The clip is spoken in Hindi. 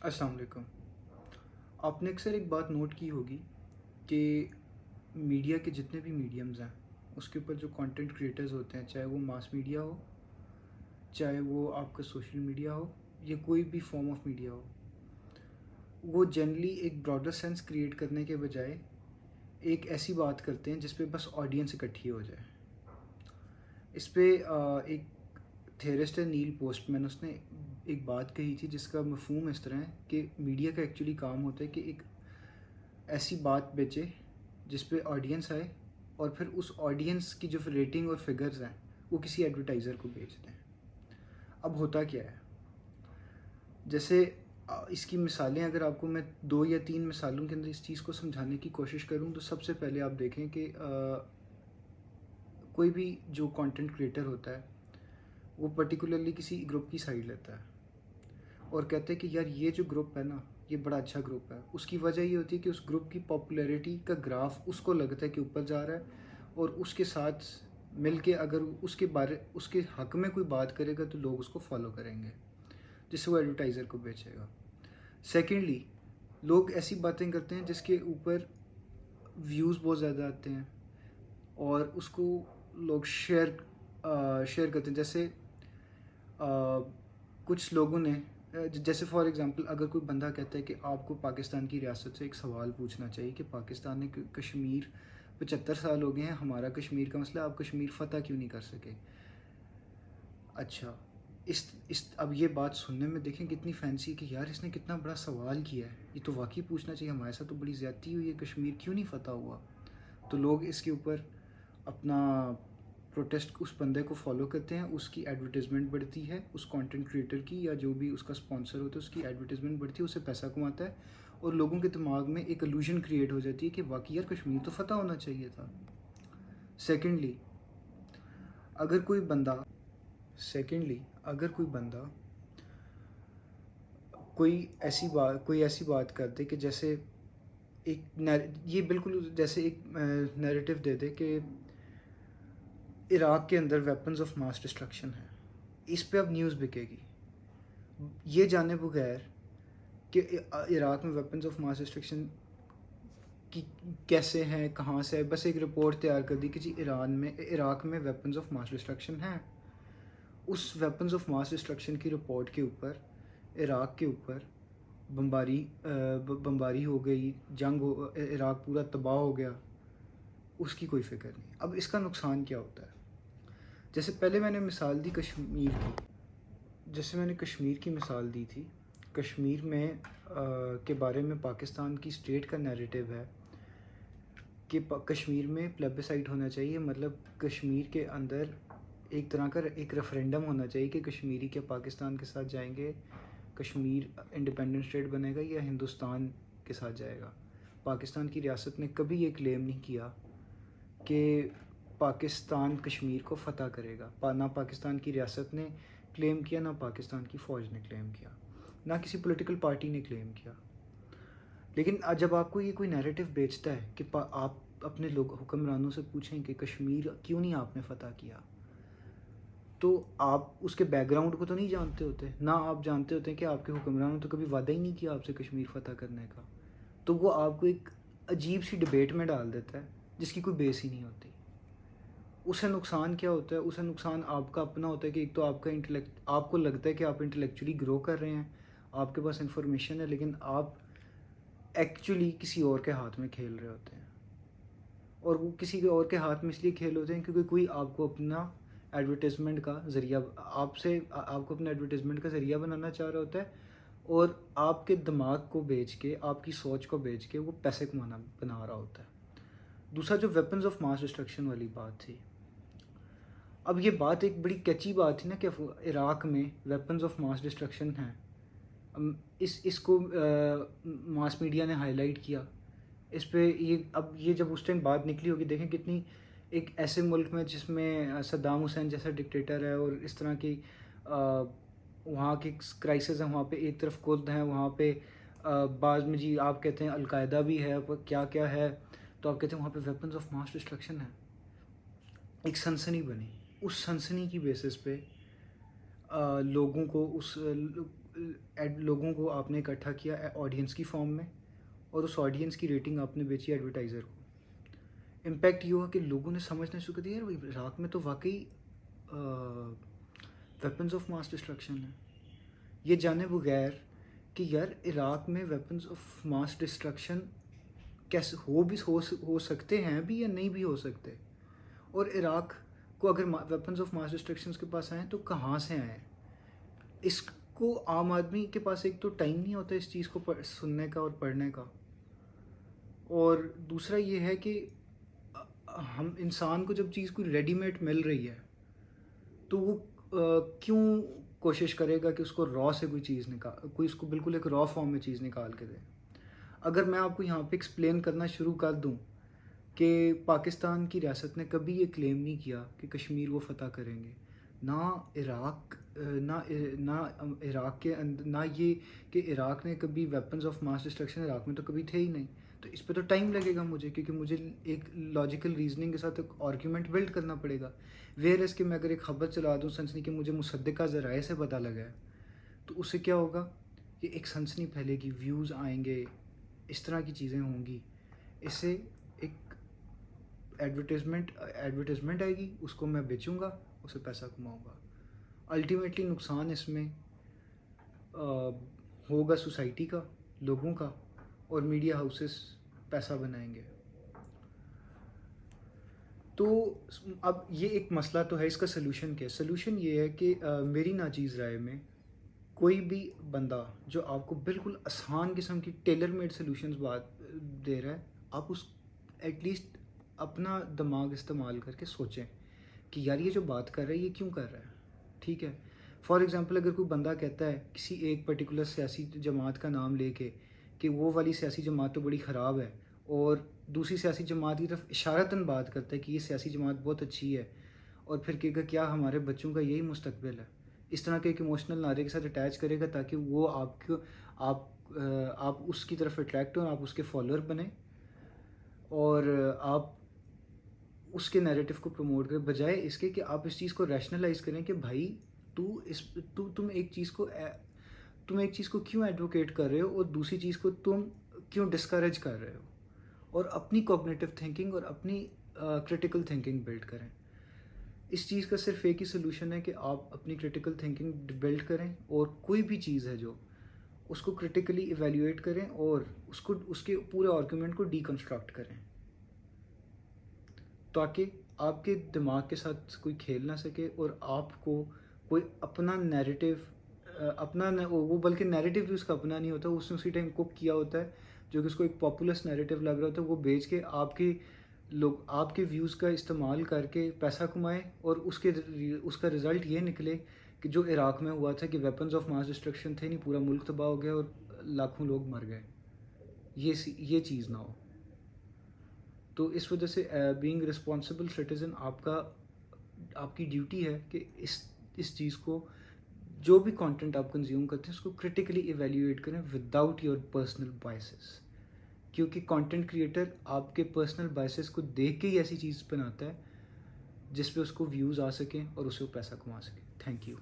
अस्सलाम वालेकुम। आपने अक्सर एक बात नोट की होगी कि मीडिया के जितने भी मीडियम्स हैं उसके ऊपर जो कंटेंट क्रिएटर्स होते हैं, चाहे वो मास मीडिया हो, चाहे वो आपका सोशल मीडिया हो, या कोई भी फॉर्म ऑफ मीडिया हो, वो जनरली एक ब्रॉडर सेंस क्रिएट करने के बजाय एक ऐसी बात करते हैं जिस पे बस ऑडियंस इकट्ठी हो जाए। इस पे एक थेरिस्ट है नील पोस्टमैन, उसने एक बात कही थी जिसका मफहूम इस तरह है कि मीडिया का एक्चुअली काम होता है कि एक ऐसी बात बेचे जिस पे ऑडियंस आए, और फिर उस ऑडियंस की जो रेटिंग और फिगर्स हैं वो किसी एडवर्टाइज़र को बेच दें। अब होता क्या है, जैसे इसकी मिसालें अगर आपको मैं 2 या 3 मिसालों के अंदर इस चीज़ को समझाने की कोशिश करूं, तो सबसे पहले आप देखें कि कोई भी जो कंटेंट क्रिएटर होता है वो पर्टिकुलरली किसी ग्रुप की साइड लेता है और कहते हैं कि यार ये जो ग्रुप है ना, ये बड़ा अच्छा ग्रुप है। उसकी वजह ये होती है कि उस ग्रुप की पॉपुलैरिटी का ग्राफ उसको लगता है कि ऊपर जा रहा है, और उसके साथ मिल के अगर उसके हक में कोई बात करेगा तो लोग उसको फॉलो करेंगे, जिससे वो एडवर्टाइज़र को बेचेगा। सेकेंडली, लोग ऐसी बातें करते हैं जिसके ऊपर व्यूज़ बहुत ज़्यादा आते हैं और उसको लोग शेयर करते हैं। जैसे कुछ लोगों ने जैसे फॉर एग्ज़ाम्पल, अगर कोई बंदा कहता है कि आपको पाकिस्तान की रियासत से एक सवाल पूछना चाहिए कि पाकिस्तान ने कश्मीर 75 साल हो गए हैं, हमारा कश्मीर का मसला, आप कश्मीर फ़तह क्यों नहीं कर सके। अच्छा, इस अब ये बात सुनने में देखें कितनी फैंसी कि यार इसने कितना बड़ा सवाल किया है, ये तो वाकई पूछना चाहिए, हमारे साथ तो बड़ी ज़्यादती हुई है, कश्मीर क्यों नहीं फ़तह हुआ। तो लोग इसके ऊपर अपना प्रोटेस्ट उस बंदे को फॉलो करते हैं, उसकी एडवर्टाइजमेंट बढ़ती है, उस कंटेंट क्रिएटर की या जो भी उसका स्पॉन्सर होता है उसकी एडवर्टाइजमेंट बढ़ती है, उससे पैसा कमाता है, और लोगों के दिमाग में एक इल्यूजन क्रिएट हो जाती है कि वाकई यार कश्मीर तो फ़तह होना चाहिए था। सेकेंडली, अगर कोई बंदा सेकेंडली अगर कोई बंदा कोई ऐसी बात कर दे कि जैसे ये बिल्कुल जैसे एक नैरेटिव दे दे कि इराक़ के अंदर वेपन्स ऑफ मास डिस्ट्रक्शन है, इस पे अब न्यूज़ बिकेगी, ये जाने बगैर कि इराक़ में वेपन्स ऑफ मास डिस्ट्रक्शन कि कैसे हैं, कहाँ से है, बस एक रिपोर्ट तैयार कर दी कि जी इराक़ में वेपन्स ऑफ मास डिस्ट्रक्शन हैं। उस वेपन्स ऑफ मास डिस्ट्रक्शन की रिपोर्ट के ऊपर इराक़ के ऊपर बमबारी हो गई, इराक़ पूरा तबाह हो गया, उसकी कोई फ़िक्र नहीं। अब इसका नुकसान क्या होता है, जैसे पहले मैंने मिसाल दी कश्मीर की, जैसे मैंने कश्मीर की मिसाल दी थी, कश्मीर में के बारे में पाकिस्तान की स्टेट का नैरेटिव है कि कश्मीर में प्लेबिसाइट होना चाहिए, मतलब कश्मीर के अंदर एक तरह का एक रेफरेंडम होना चाहिए कि कश्मीरी क्या पाकिस्तान के साथ जाएंगे, कश्मीर इंडिपेंडेंट स्टेट बनेगा या हिंदुस्तान के साथ जाएगा। पाकिस्तान की रियासत ने कभी ये क्लेम नहीं किया कि पाकिस्तान कश्मीर को फ़तह करेगा, ना पाकिस्तान की रियासत ने क्लेम किया, ना पाकिस्तान की फ़ौज ने क्लेम किया, ना किसी पॉलिटिकल पार्टी ने क्लेम किया। लेकिन जब आपको ये कोई नैरेटिव बेचता है कि आप अपने लोग हुक्मरानों से पूछें कि कश्मीर क्यों नहीं आपने फ़तह किया, तो आप उसके बैकग्राउंड को तो नहीं जानते होते, ना आप जानते होते हैं कि आपके हुक्मरानों ने तो कभी वादा ही नहीं किया आपसे कश्मीर फ़तह करने का। तो वो आपको एक अजीब सी डिबेट में डाल देता है जिसकी कोई बेस ही नहीं होती। उसे नुकसान क्या होता है, उसे नुकसान आपका अपना होता है कि एक तो आपको लगता है कि आप इंटेलेक्चुअली ग्रो कर रहे हैं, आपके पास इंफॉर्मेशन है, लेकिन आप एक्चुअली किसी और के हाथ में खेल रहे होते हैं। और वो किसी के और के हाथ में इसलिए खेल होते हैं क्योंकि कोई आपको अपना एडवर्टाइजमेंट का ज़रिया आपको अपना एडवर्टाइजमेंट का ज़रिया बनाना चाह रहा होता है, और आपके दिमाग को बेच के, आपकी सोच को बेच के वो पैसे बना रहा होता है। दूसरा, जो वेपन्स ऑफ मास डिस्ट्रक्शन वाली बात थी, अब ये बात एक बड़ी कैची बात थी ना कि इराक़ में वेपन्स ऑफ मास डिस्ट्रक्शन हैं। इसको मास मीडिया ने हाईलाइट किया, इस पे ये जब उस टाइम बात निकली होगी, देखें कितनी एक ऐसे मुल्क में जिसमें सद्दाम हुसैन जैसा डिक्टेटर है और इस तरह की वहाँ की क्राइसिस है, वहाँ पे एक तरफ कुर्द हैं, वहाँ पे बाद में जी आप कहते हैं अलकायदा भी है, क्या क्या है, तो आप कहते हैं वहाँ पे वेपन्स ऑफ मास डिस्ट्रक्शन है। एक सनसनी बनी, उस सनसनी की बेसिस पे लोगों को लोगों को आपने इकट्ठा किया ऑडियंस की फॉर्म में, और उस ऑडियंस की रेटिंग आपने बेची एडवर्टाइज़र को। इम्पैक्ट ये हुआ कि लोगों ने समझना शुरू कर दिया, यार भाई इराक में तो वाकई वेपन्स ऑफ मास डिस्ट्रक्शन है। ये जाने बगैर कि यार इराक में वेपन्स ऑफ मास डिस्ट्रक्शन कैसे हो सकते हैं भी या नहीं भी हो सकते, और इराक को अगर वेपन्स ऑफ मास डिस्ट्रक्शन के पास आए तो कहाँ से आए। इसको आम आदमी के पास एक तो टाइम नहीं होता इस चीज़ को सुनने का और पढ़ने का, और दूसरा ये है कि हम इंसान को जब चीज़ कोई रेडीमेड मिल रही है तो वो क्यों कोशिश करेगा कि उसको रॉ से कोई चीज़ कोई उसको बिल्कुल एक रॉ फॉर्म में चीज़ निकाल के दे। अगर मैं आपको यहाँ पे एक्सप्लेन करना शुरू कर दूँ कि पाकिस्तान की रियासत ने कभी ये क्लेम नहीं किया कि कश्मीर वो फ़तह करेंगे, ना इराक के अंदर, ना ये कि इराक ने कभी weapons of mass destruction Iraq में तो कभी थे ही नहीं। तो इस पे तो टाइम लगेगा मुझे, क्योंकि मुझे एक लॉजिकल रीजनिंग के साथ एक आर्ग्यूमेंट बिल्ड करना पड़ेगा। वेयर इसके मैं अगर एक खबर चला दूँ सनसनी कि मुझे मुसद्दिक़ा ज़राए से पता लगा है, तो उससे क्या होगा, ये एक सनसनी फैलेगी, व्यूज़ आएंगे, इस तरह की चीज़ें होंगी। इससे एक एडवर्टाइजमेंट आएगी, उसको मैं बेचूंगा, उससे पैसा कमाऊंगा। अल्टीमेटली नुकसान इसमें होगा सोसाइटी का, लोगों का, और मीडिया हाउसेस पैसा बनाएंगे। तो अब ये एक मसला तो है, इसका सलूशन क्या है? सलूशन ये है कि मेरी नाचीज़ राय में कोई भी बंदा जो आपको बिल्कुल आसान किस्म की टेलर मेड सलूशंस बात दे रहा है, आप उस एटलीस्ट अपना दिमाग इस्तेमाल करके सोचें कि यार ये जो बात कर रहा है ये क्यों कर रहा है। ठीक है, फॉर एग्ज़ाम्पल अगर कोई बंदा कहता है किसी एक पर्टिकुलर सियासी जमात का नाम लेके कि वो वाली सियासी जमात तो बड़ी ख़राब है, और दूसरी सियासी जमात की तरफ इशारतन बात करता है कि ये सियासी जमात बहुत अच्छी है, और फिर कहेगा क्या हमारे बच्चों का यही मुस्तकबिल है, इस तरह के एक इमोशनल नारे के साथ अटैच करेगा ताकि वो आप उसकी तरफ अट्रैक्ट हो, आप उसके फॉलोअर बने और आप उसके नैरेटिव को प्रमोट करें, बजाय इसके कि आप इस चीज़ को रैशनलाइज करें कि भाई तुम एक चीज़ को क्यों एडवोकेट कर रहे हो और दूसरी चीज़ को तुम क्यों डिस्करेज कर रहे हो, और अपनी कॉग्निटिव थिंकिंग और अपनी क्रिटिकल थिंकिंग बिल्ड करें। इस चीज़ का सिर्फ एक ही सोल्यूशन है कि आप अपनी क्रिटिकल थिंकिंग बिल्ड करें, और कोई भी चीज़ है जो उसको क्रिटिकली इवेल्युएट करें और उसके पूरे आर्गूमेंट को डीकंस्ट्रक्ट करें, ताकि आपके दिमाग के साथ कोई खेल ना सके और आपको कोई अपना नैरेटिव वो बल्कि नैरेटिव भी उसका अपना नहीं होता, उसने उसी टाइम कुक किया होता है जो कि उसको एक पॉपुलर नैरेटिव लग रहा होता है, वो बेच के आपके व्यूज़ का इस्तेमाल करके पैसा कमाएं, और उसका रिज़ल्ट ये निकले कि जो इराक में हुआ था कि वेपन्स ऑफ मास डिस्ट्रक्शन थे नहीं, पूरा मुल्क तबाह हो गया और लाखों लोग मर गए, ये चीज़ ना हो। तो इस वजह से बीइंग रिस्पॉन्सिबल सिटीज़न आपकी ड्यूटी है कि इस चीज़ को, जो भी कंटेंट आप कंज्यूम करते हैं उसको क्रिटिकली इवेल्युएट करें विदाउट योर पर्सनल बायसेस, क्योंकि कंटेंट क्रिएटर आपके पर्सनल बायसेस को देख के ही ऐसी चीज़ बनाता है जिस पे उसको व्यूज़ आ सकें और उससे वो पैसा कमा सके। Thank you.